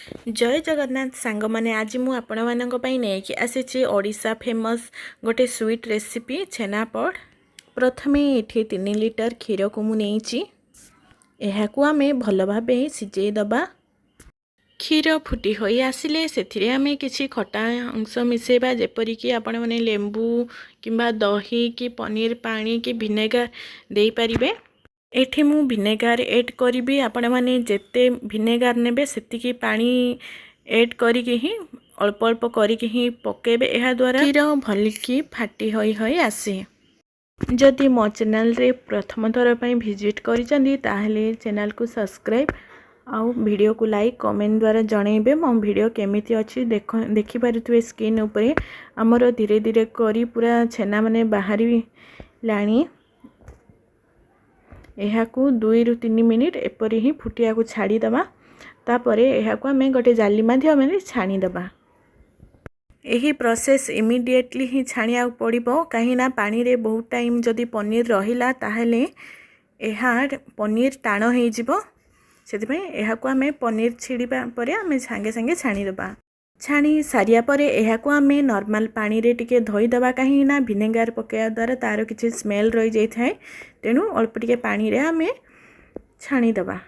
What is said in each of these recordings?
जय जगन्नाथ सांग मैंने आज मु आपण मानक पई नेकी आसीची ओडिशा फेमस गोटे स्वीट रेसिपी छेनापोड़। प्रथमे एठी 3 लिटर क्षीर को मु नेइची। एहाकु आमे भल भाबे सिझेई दबा। क्षीर फुटी होई आसिले सेथिरे आमे किछि खटा अंश मिसेबा, जेपरि कि आपण माने लेंबू किंबा दही कि पनीर पानी कि विनेगर देई परिबे। एठी मु विनेगर ऐड करी, आपण माने जेते विनेगर नेबे सेतिकी पानी ऐड करिकी ही अल्प अल्प करिकी ही पकेबे। एहा द्वारा क्षीर भलकी फाटी होई होई आसे। जदि मो चैनल रे प्रथम थर पई विजिट करिसंदी ताहले चैनल को सब्सक्राइब आउ वीडियो को लाइक कमेंट द्वारा जणेबे मो वीडियो केमिति अछि देखि पारुथुवे। स्क्रीन ऊपर हमर धीरे धीरे करी पूरा छेना माने बाहरी लाणी। एहाकू 2 ରୁ 3 मिनिट एपरी ही फुटिया को छाड़ी दबा। तापरे एहाकू आमे गोटे जाली माध्यम छाणी दबा। एही प्रोसेस इमिडिएटली ही छाणिया पड़िबो, कहीं ना पानी रे बहुत टाइम जदि पनीर रहिला ताहले एहा पनीर टाण हे जिवो। सेति पई एहाकू आमे पनीर छिड़ीबा परे आमे संगे संगे छाणी दबा। छाणी सारिया परे एहाकू आमे नॉर्मल पानी रे टिके धोई दबा, कहीं ना विनेगर पकेया द्वारा तार किछि स्मेल रही जाई थाए। तेणु अल्प टिके पानी रे आमे छाणी दबा।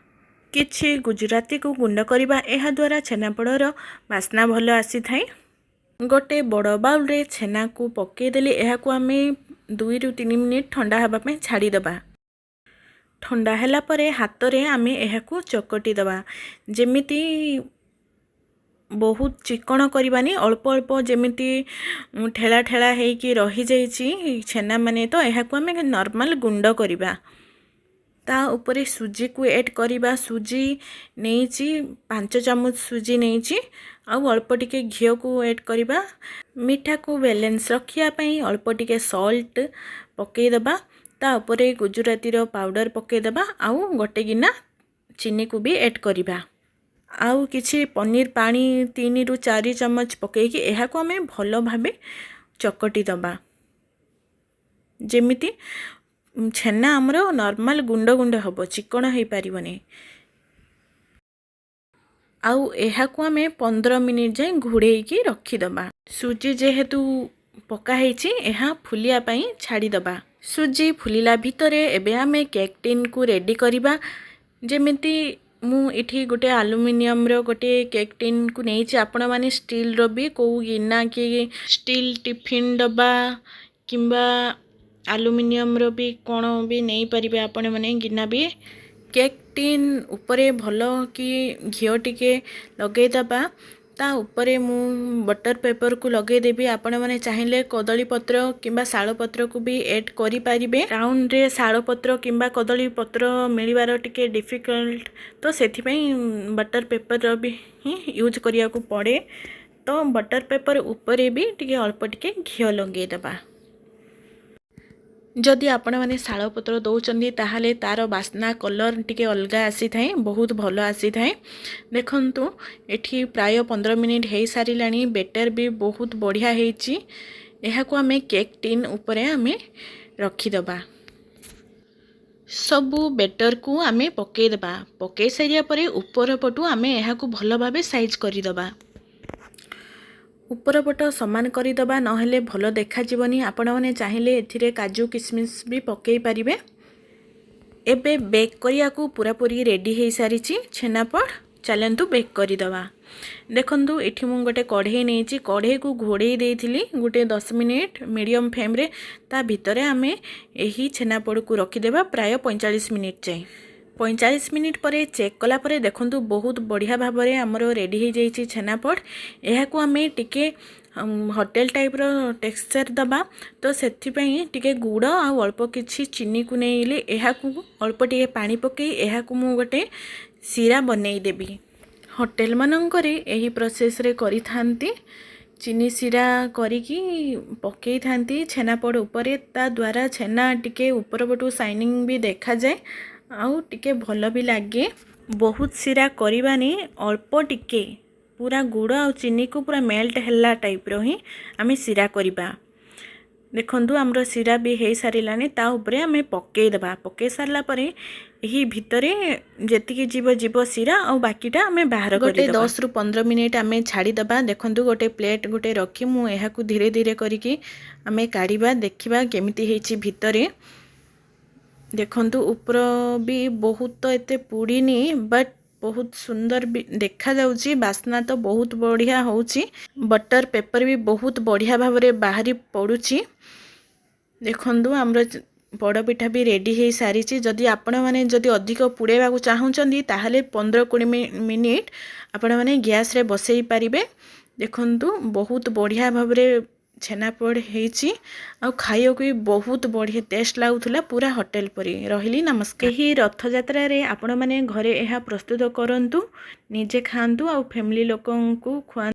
किछि गुजराती को गुंड करिबा, एहा द्वारा छेनापोड़र बास्ना भलो आसी थाए। गोटे बड़ बाउल रे छेना को पके देले एहाकू आमे 2 ରୁ 3 मिनिट ठंडा हबा पे छाड़ी दबा। ठंडा हैला परे हाथ रे आमे एहाकू चकटी दबा। जेमिति बहुत चिकन करबानी, अल्प अल्प जेमिति ठेला ठेला है कि रही जाइछि छेना माने, तो एहाकू आमे नॉर्मल गुंड करिबा। ता ऊपर सुजी को ऐड करिबा। सुजी नेइछि 5 चम्मच सुजी नेइछि आ अल्प टिके घी को ऐड करिबा। मीठा को बैलेंस रखिया पई अल्प टिके सॉल्ट पके दबा। ता ऊपर गुजराती रो पाउडर पके दबा आ गोटे गिना चीनी को भी ऐड करिबा। आउ किछि पनीर पानी 3 ରୁ 4 चम्मच पकेकी एहाकू आमे भलो भाबे चकटी दबा। जेमिति छेना हमरो नॉर्मल गुंड गुंड हबो, चिकन हे पारिबनी। आउ एहाकू आमे 15 मिनिट जाय घुड़ेई की रखी दबा। सुजी जेहेतु पका हेछि एहा फुलिया पई छाड़ी दबा। सुजी फुलिला भितरे एबे आमे केक टिन को रेडी करिबा। जेमिति मु इठी गोटे एल्युमिनियम रो गोटे केक टिन को नेइछि। आपण माने स्टील रो भी को गिना कि स्टील टिफिन डब्बा किंबा एल्युमिनियम रो भी कोन भी नहीं परिबे आपण माने गिना भी। केक टिन ऊपरे भलो कि घिओ टिके लगे दबा। ता ऊपरे मु बटर पेपर को लगे देबी। आपण माने चाहिले कदली पत्र किंबा शाल पत्र को भी ऐड करि परिबे। टाउन रे शाल पत्र किंबा कदली पत्र मिलिबार टिके डिफिकल्ट, तो सेथि पई बटर पेपर रो भी यूज करिया को पड़े। तो बटर पेपर ऊपरे भी टिके अल्प टिके घिओ लगे दबा। जदि आपण माने शाल पत्र दौचंदी ताहाले तार बास्ना कलर टिके अलगा आसी थाए, बहुत भलो आसी थाए। देखंतु एठी प्राय 15 मिनिट हे सारिलानी। बेटर भी बहुत बढ़िया हेछि। एहाकू आमे केक टिन ऊपरे आमे रखी दबा। सबु बेटर को आमे पके दबा। पके सारिया परे ऊपर पटु आमे एहाकू भलो भाबे साइज करि दबा। ऊपर पट समान करि दबा, नहेले भलो देखा जीवनी। आपण माने चाहिले एथिरे काजू किशमिश भी पकेई परिबे। एबे बेक करिया को पूरा पूरी रेडी हे सारिछि छेनापोड़। चलंतु बेक करि दबा। देखंतु एठी मु गोटे कढ़ई नेइछि। कढ़ई को घोड़ेई देइथिली गोटे 10 मिनिट मीडियम फ्लेम रे। ता भितरे आमे एही छेनापोड़ को रखि देबा प्राय 45 मिनिट जाय। 45 मिनिट परे चेक कला परे देखंतु बहुत बढ़िया भाबरे हमरो रेडी हे जाइछि छेनापोड़। एहाकू आमे टिके होटेल टाइप रो टेक्सचर दबा। तो सेथि पई टिके गुड़ आ अल्प किछि चीनी को नेइले एहाकू अल्प टिके पानी पके एहाकू मु गोटे सीरा बनेई देबी। होटेल मानंकरे एही प्रोसेस रे करि थांती। चीनी सीरा करिकी पकेई थांती छेनापोड़ ऊपरे। ता द्वारा छेना टिके ऊपर पटु शाइनिंग भी देखा जाए आउ टिके भलो भी लागे। बहुत सीरा करबानी, अल्प टिके पूरा गुड़ आ चीनी को पूरा मेल्ट हैला टाइप रो ही आमे सीरा करिबा। देखंतु हमरो सिरा भी हे सारिलानी ता ऊपरे हमें पक्के दबा पक्के सारला परे यही भितरे जेतिकी जीव सिरा और बाकीटा हमें बाहर गोटे 10 रु 15 मिनिट आमे छाड़ी दबा। देखंतु गोटे प्लेट गोटे रखी मु एहा को धीरे धीरे करिकी आमे काढ़ीबा देखिबा केमिति हेची भितरे। देखंतु ऊपर भी बहुत एते पुड़ीनी बट बहुत सुंदर भी देखा जाउची। बास्ना तो बहुत बढ़िया होउची। बटर पेपर भी बहुत बढ़िया भावरे बाहरी पड़ुची। देखंतु हमरो पड़पिठा भी रेडी हो सारी। जदि आपण मैंने जदि अधिक पुड़ेवा को चाहूँगी ताहले 15-20 मिनिट आपण मैंने गैस रे बसई पारिबे। देखंतु बहुत बढ़िया भावरे छेनापोड़ हेची आ खाइयो भी बहुत बढ़िया टेस्ट लागुला पूरा होटेल परी। रहिली नमस्कार। एही रथ यात्रा रे आपण मैंने घरे एहा प्रस्तुत करंतु निजे खांतु आ फैमिली लोकन को खुआ।